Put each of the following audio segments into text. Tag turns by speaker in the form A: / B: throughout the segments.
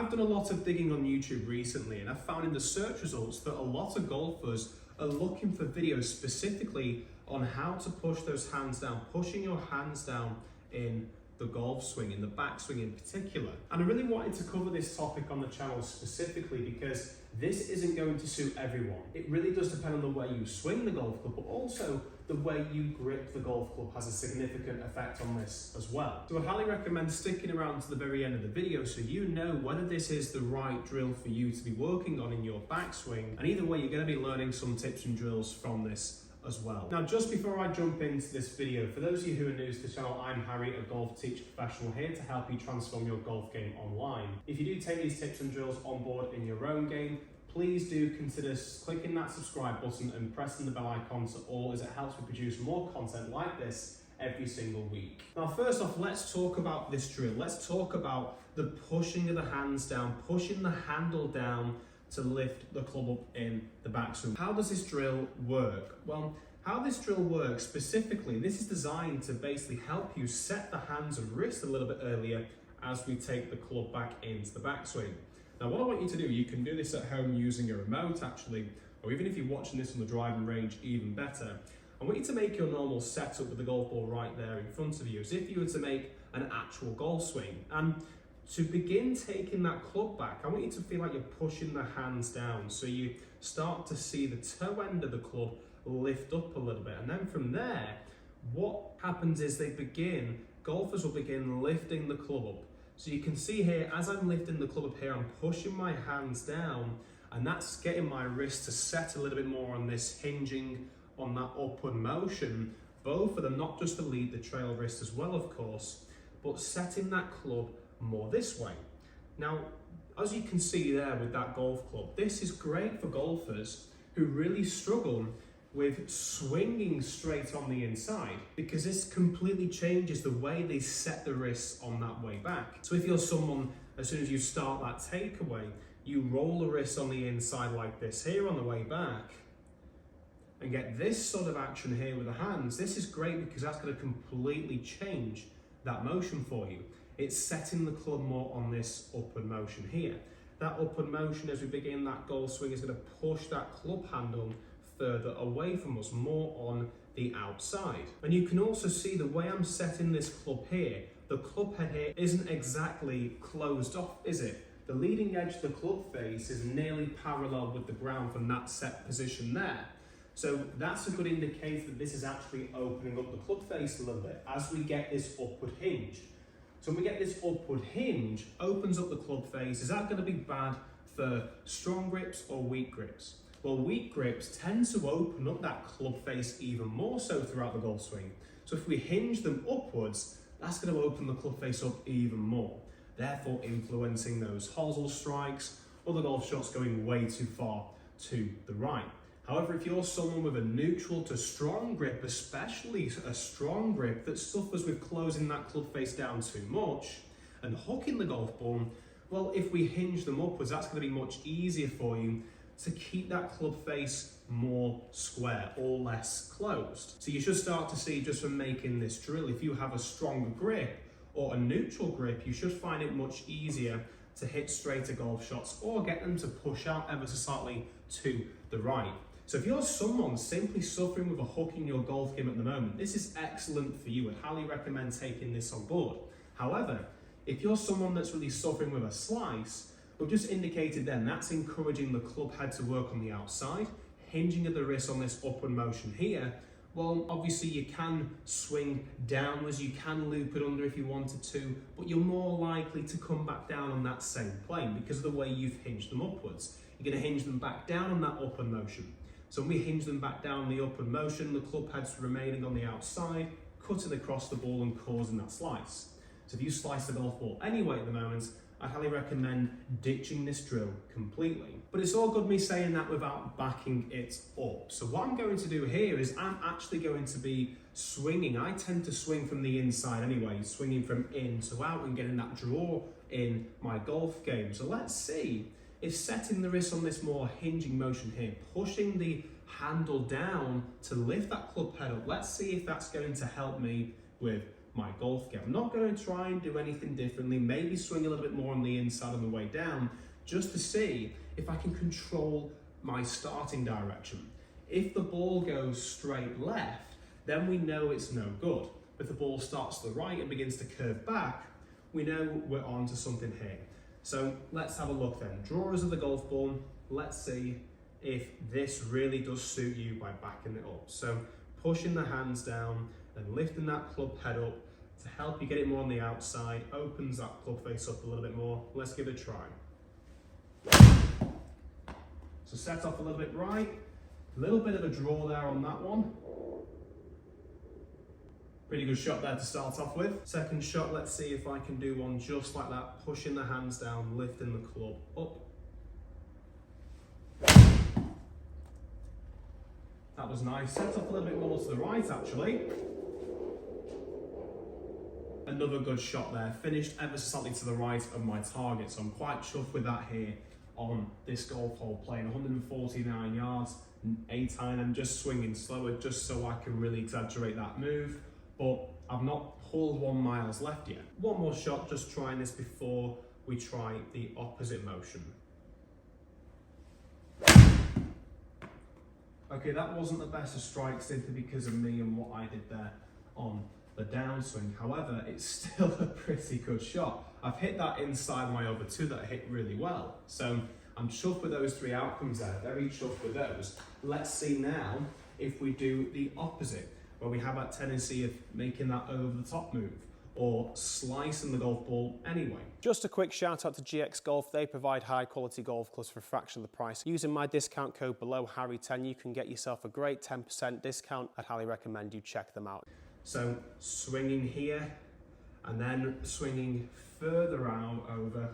A: I've done a lot of digging on YouTube recently, and I've found in the search results that a lot of golfers are looking for videos specifically on how to push those hands down, pushing your hands down in the golf swing, in the backswing in particular. And I really wanted to cover this topic on the channel specifically because this isn't going to suit everyone. It really does depend on the way you swing the golf club, but also the way you grip the golf club has a significant effect on this as well. So I highly recommend sticking around to the very end of the video so you know whether this is the right drill for you to be working on in your backswing. And either way, you're going to be learning some tips and drills from this as well. Now, just before I jump into this video, for those of you who are new to the channel, I'm Harry, a golf teacher professional here to help you transform your golf game online. If you do take these tips and drills on board in your own game, please do consider clicking that subscribe button and pressing the bell icon to all, as it helps me produce more content like this every single week. Now, first off, let's talk about this drill. Let's talk about the pushing of the hands down, pushing the handle down to lift the club up in the backswing. How does this drill work? Well, how this drill works specifically, this is designed to basically help you set the hands and wrist a little bit earlier as we take the club back into the backswing. Now, what I want you to do, you can do this at home using a remote actually, or even if you're watching this on the driving range, even better. I want you to make your normal setup with the golf ball right there in front of you, as if you were to make an actual golf swing. And to begin taking that club back, I want you to feel like you're pushing the hands down. So you start to see the toe end of the club lift up a little bit. And then from there, what happens is golfers will begin lifting the club up. So you can see here, as I'm lifting the club up here, I'm pushing my hands down, and that's getting my wrist to set a little bit more on this, hinging on that upward motion. Both of them, not just the lead, the trail wrist as well, of course, but setting that club more this way. Now, as you can see there with that golf club, this is great for golfers who really struggle with swinging straight on the inside, because this completely changes the way they set the wrists on that way back. So if you're someone, as soon as you start that takeaway, you roll the wrist on the inside like this here on the way back, and get this sort of action here with the hands, this is great because that's going to completely change that motion for you. It's setting the club more on this upward motion here. That upward motion as we begin that golf swing is going to push that club handle further away from us, more on the outside. And you can also see the way I'm setting this club here, the club head here isn't exactly closed off, is it? The leading edge of the club face is nearly parallel with the ground from that set position there. So that's a good indicator that this is actually opening up the club face a little bit as we get this upward hinge. So when we get this upward hinge, opens up the club face. Is that going to be bad for strong grips or weak grips? Well, weak grips tend to open up that club face even more so throughout the golf swing. So if we hinge them upwards, that's going to open the club face up even more, therefore influencing those hosel strikes or the golf shots going way too far to the right. However, if you're someone with a neutral to strong grip, especially a strong grip that suffers with closing that club face down too much and hooking the golf ball, well, if we hinge them upwards, that's going to be much easier for you to keep that club face more square or less closed. So you should start to see, just from making this drill, if you have a stronger grip or a neutral grip, you should find it much easier to hit straighter golf shots or get them to push out ever so slightly to the right. So if you're someone simply suffering with a hook in your golf game at the moment, this is excellent for you. I'd highly recommend taking this on board. However, if you're someone that's really suffering with a slice, we've just indicated then that's encouraging the club head to work on the outside, hinging at the wrist on this upward motion here. Well, obviously you can swing downwards, you can loop it under if you wanted to, but you're more likely to come back down on that same plane because of the way you've hinged them upwards. You're going to hinge them back down on that upward motion. So when we hinge them back down the upward motion, the club head's remaining on the outside, cutting across the ball and causing that slice. So if you slice the golf ball anyway at the moment, I'd highly recommend ditching this drill completely. But it's all good me saying that without backing it up. So what I'm going to do here is I'm actually going to be swinging. I tend to swing from the inside anyway, swinging from in to out and getting that draw in my golf game. So let's see if setting the wrist on this more hinging motion here, pushing the handle down to lift that club head up, let's see if that's going to help me with my golf game. I'm not going to try and do anything differently, maybe swing a little bit more on the inside on the way down, just to see if I can control my starting direction. If the ball goes straight left, then we know it's no good. If the ball starts to the right and begins to curve back, we know we're on to something here. So let's have a look then. Drawers of the golf ball, let's see if this really does suit you by backing it up. So pushing the hands down and lifting that club head up to help you get it more on the outside, opens that club face up a little bit more. Let's give it a try. So set off a little bit right, a little bit of a draw there on that one. Pretty good shot there to start off with. Second shot, let's see if I can do one just like that, pushing the hands down, lifting the club up. That was nice. Set off a little bit more to the right actually. Another good shot there. Finished ever so slightly to the right of my target, so I'm quite chuffed with that here on this golf hole, playing 149 yards, 8 iron. I'm just swinging slower just so I can really exaggerate that move. But I've not pulled 1 mile left yet. One more shot, just trying this before we try the opposite motion. Okay, that wasn't the best of strikes simply because of me and what I did there on the downswing. However, it's still a pretty good shot. I've hit that inside my over 2 that I hit really well. So I'm chuffed with those 3 outcomes there, very chuffed with those. Let's see now if we do the opposite, where we have that tendency of making that over the top move or slicing the golf ball anyway. Just a quick shout out to GX Golf. They provide high quality golf clubs for a fraction of the price. Using my discount code below Harry10, you can get yourself a great 10% discount. I'd highly recommend you check them out. So swinging here and then swinging further out over.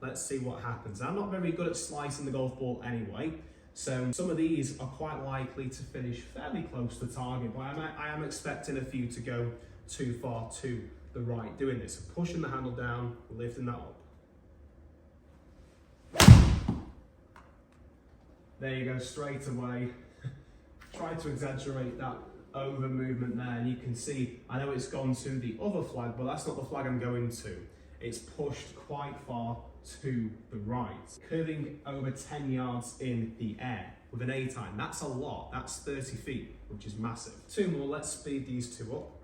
A: Let's see what happens. I'm not very good at slicing the golf ball anyway, so some of these are quite likely to finish fairly close to target, but I am expecting a few to go too far to the right doing this. So pushing the handle down, lifting that up. There you go, straight away. Try to exaggerate that over movement there, and you can see, I know it's gone to the other flag, but that's not the flag I'm going to. It's pushed quite far to the right. Curving over 10 yards in the air with an 8 iron. That's a lot, that's 30 feet, which is massive. 2 more, let's speed these 2 up.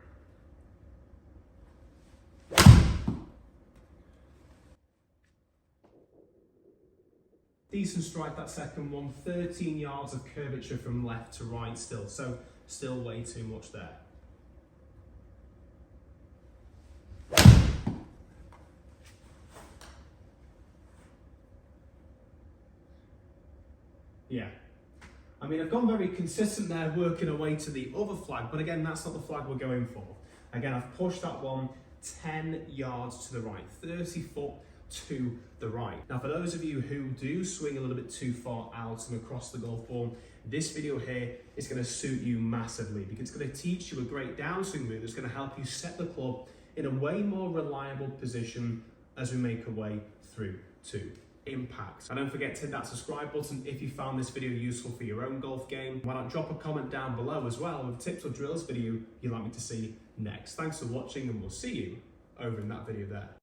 A: Decent strike that second one, 13 yards of curvature from left to right still, so still way too much there. Yeah, I mean, I've gone very consistent there, working away to the other flag, but again, that's not the flag we're going for. Again, I've pushed that one 10 yards to the right, 30 foot to the right. Now, for those of you who do swing a little bit too far out and across the golf ball, this video here is going to suit you massively because it's going to teach you a great downswing move that's going to help you set the club in a way more reliable position as we make our way through to impact. And don't forget to hit that subscribe button if you found this video useful for your own golf game. Why not drop a comment down below as well with tips or drills video you'd like me to see next. Thanks for watching, and we'll see you over in that video there.